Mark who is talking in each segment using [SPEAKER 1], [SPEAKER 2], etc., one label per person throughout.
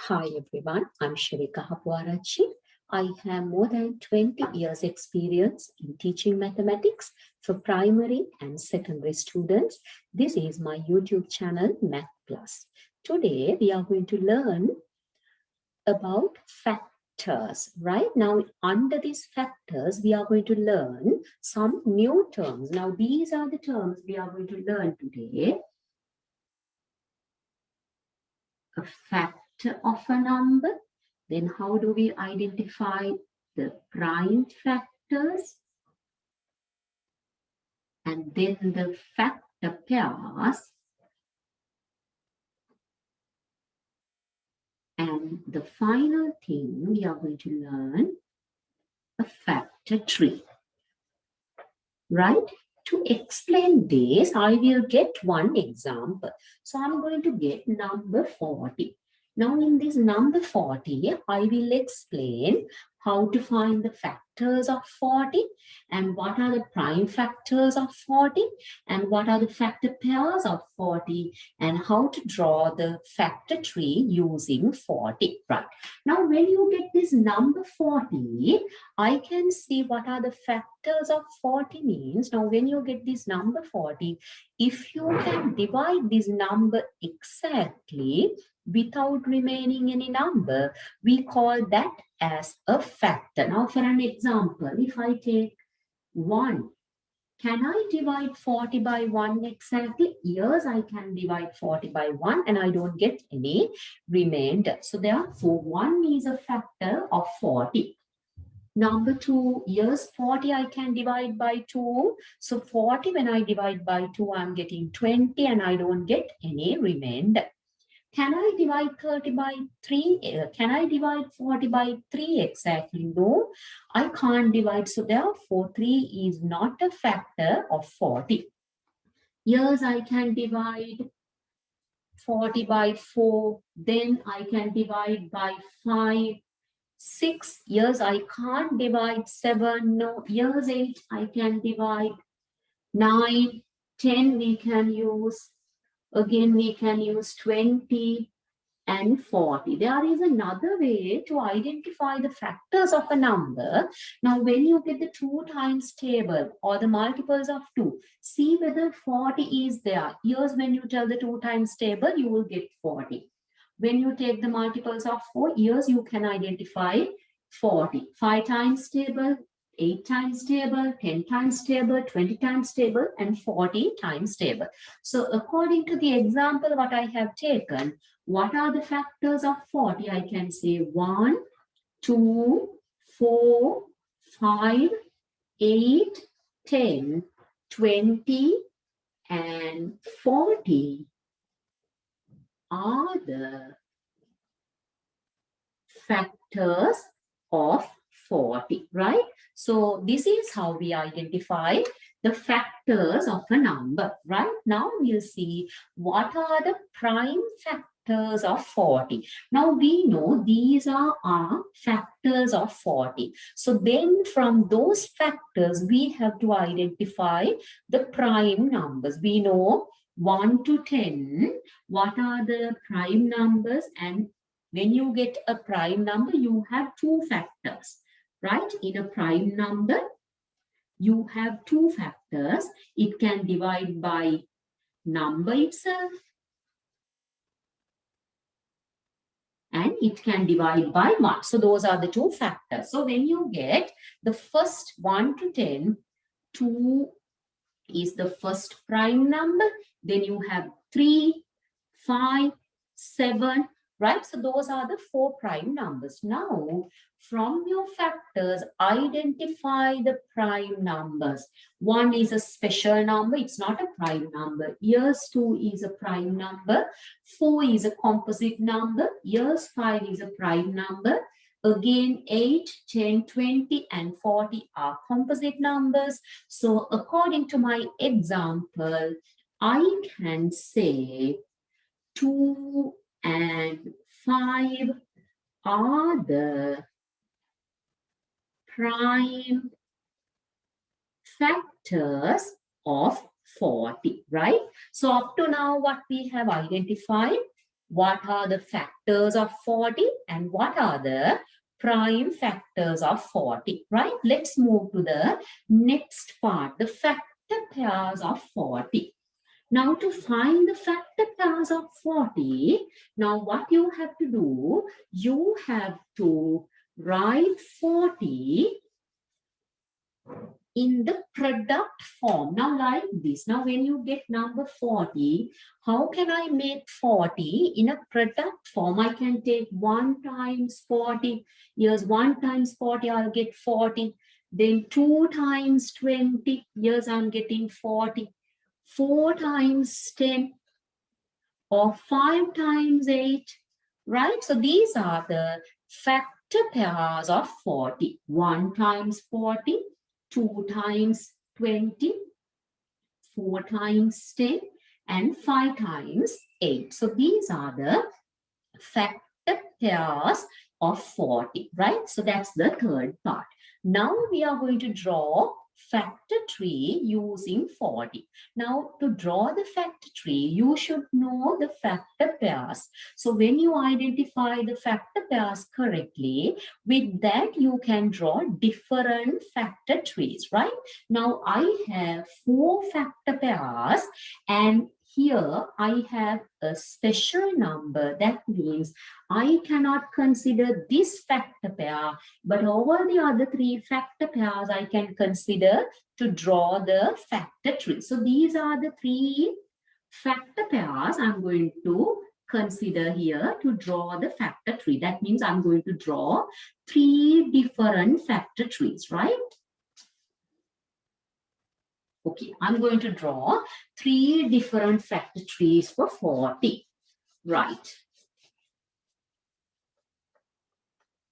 [SPEAKER 1] Hi everyone, I'm Sherika Hapuarachchi. I have more than 20 years experience in teaching mathematics for primary and secondary students. This is my YouTube channel Math Plus. Today we are going to learn about factors. Right now under these factors we are going to learn some new terms. Now these are the terms we are going to learn today. A factor of a number. Then how do we identify the prime factors? And then the factor pairs. And the final thing we are going to learn, a factor tree. Right? To explain this, I will get one example. So I'm going to get number 40. Now in this number 40, I will explain how to find the factors of 40 and what are the prime factors of 40 and what are the factor pairs of 40 and how to draw the factor tree using 40. Right. Now when you get this number 40, I can see what are the factors of 40 means. Now when you get this number 40, if you can divide this number exactly without remaining any number, we call that as a factor. Now for an example, if I take 1, can I divide 40 by 1 exactly? Yes, I can divide 40 by 1 and I don't get any remainder. So therefore 1 is a factor of 40. Number 2, yes, 40 I can divide by 2. So 40 when I divide by 2, I'm getting 20 and I don't get any remainder. Can I divide 30 by 3? Can I divide 40 by 3 exactly? No, I can't divide. So therefore 3 is not a factor of 40. Yes, I can divide 40 by 4. Then I can divide by 5. 6 years I can't divide 7. No, years 8 I can divide 9. 10 we can use. Again we can use 20 and 40. There is another way to identify the factors of a number. Now when you get the 2 times table or the multiples of 2, see whether 40 is there. Here's when you tell the 2 times table, you will get 40. When you take the multiples of 4 years, you can identify 40. 5 times table, 8 times table, 10 times table, 20 times table, and 40 times table. So according to the example what I have taken, what are the factors of 40? I can say 1, 2, 4, 5, 8, 10, 20, and 40 are the factors of 40, right? So this is how we identify the factors of a number, right? Now we'll see what are the prime factors of 40. Now we know these are our factors of 40. So then from those factors, we have to identify the prime numbers. We know 1 to 10, what are the prime numbers? And when you get a prime number, you have 2 factors, right? In a prime number, you have 2 factors. It can divide by number itself and it can divide by 1. So those are the 2 factors. So when you get the first 1 to 10, 2 is the first prime number. Then you have 3, 5, 7, right? So those are the 4 prime numbers. Now, from your factors, identify the prime numbers. 1 is a special number. It's not a prime number. Years 2 is a prime number. 4 is a composite number. Years 5 is a prime number. Again, 8, 10, 20, and 40 are composite numbers. So according to my example, I can say 2 and 5 are the prime factors of 40, right? So up to now, what we have identified, what are the factors of 40 and what are the prime factors of 40, right? Let's move to the next part, the factor pairs of 40. Now to find the factor pairs of 40, now what you have to do, you have to write 40 in the product form. Now like this, now when you get number 40, how can I make 40 in a product form? I can take 1 times 40, here's 1 times 40, I'll get 40. Then 2 times 20, here's I'm getting 40. 4 times 10 or 5 times 8, right? So these are the factor pairs of 40. 1 times 40, 2 times 20, 4 times 10, and 5 times 8. So these are the factor pairs of 40, right? So that's the third part. Now we are going to draw factor tree using 40. Now to draw the factor tree, you should know the factor pairs. So when you identify the factor pairs correctly, with that you can draw different factor trees, right? Now I have 4 factor pairs and here I have a special number. That means I cannot consider this factor pair, but over the other 3 factor pairs I can consider to draw the factor tree. So these are the 3 factor pairs I'm going to consider here to draw the factor tree. That means I'm going to draw 3 different factor trees, right? Okay, I'm going to draw 3 different factor trees for 40. Right.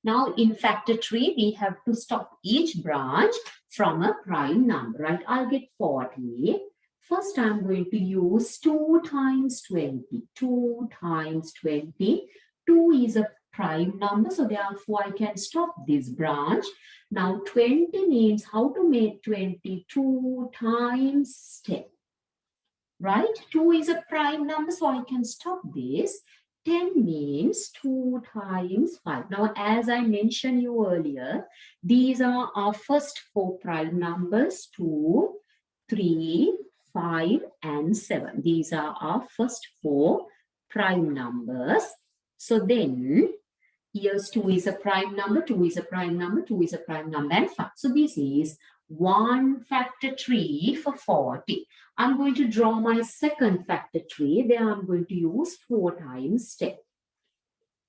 [SPEAKER 1] Now in factor tree, we have to stop each branch from a prime number, right? I'll get 40. First, I'm going to use 2 times 20. 2 times 20. 2 is a prime number, so therefore I can stop this branch. Now 20 means how to make 20? 2 times 10. Right? 2 is a prime number, so I can stop this. 10 means 2 times 5. Now, as I mentioned you earlier, these are our first 4 prime numbers, 2, 3, 5, and 7. These are our first 4 prime numbers. So then, here's 2 is a prime number, 2 is a prime number, 2 is a prime number, and 5. So this is 1 factor tree for 40. I'm going to draw my second factor tree. There I'm going to use 4 times 10.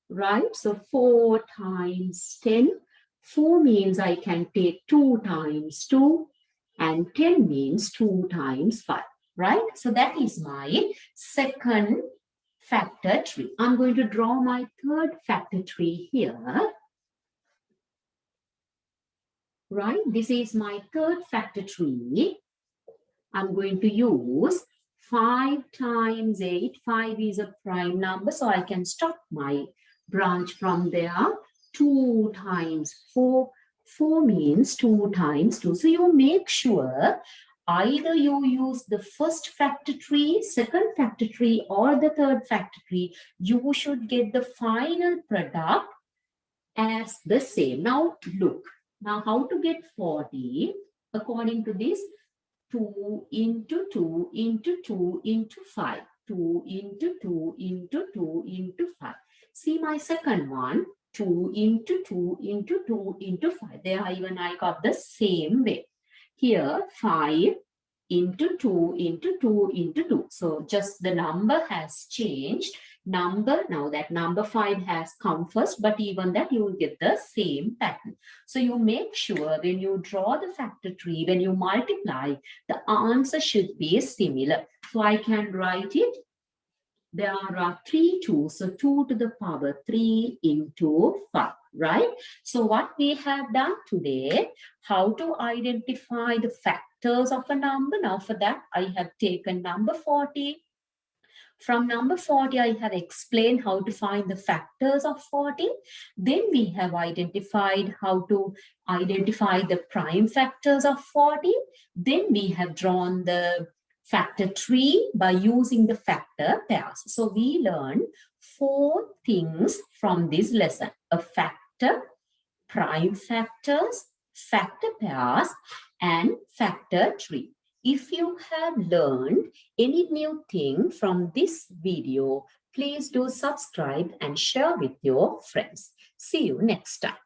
[SPEAKER 1] Right? So 4 times 10. 4 means I can take 2 times 2. And 10 means 2 times 5. Right? So that is my second factor tree. I'm going to draw my third factor tree here. Right? This is my third factor tree. I'm going to use 5 times 8. 5 is a prime number, so I can stop my branch from there. 2 times 4. 4 means 2 times 2. So you make sure either you use the first factor tree, second factor tree, or the third factor tree. You should get the final product as the same. Now look. Now, how to get 40? According to this, 2 into 2 into 2 into 5. 2 into 2 into 2 into 5. See my second one, 2 into 2 into 2 into 5. There even I got the same way. Here, 5 into 2 into 2 into 2. So just the number has changed. Now that number 5 has come first, but even that you will get the same pattern. So you make sure when you draw the factor tree, when you multiply, the answer should be similar. So I can write it. There are 3 2s, so 2 to the power 3 into 5, right? So what we have done today, how to identify the factors of a number. Now for that, I have taken number 40. From number 40, I have explained how to find the factors of 40. Then we have identified how to identify the prime factors of 40. Then we have drawn the factor tree by using the factor pairs. So we learned 4 things from this lesson: a factor, prime factors, factor pairs, and factor tree. If you have learned any new thing from this video, please do subscribe and share with your friends. See you next time.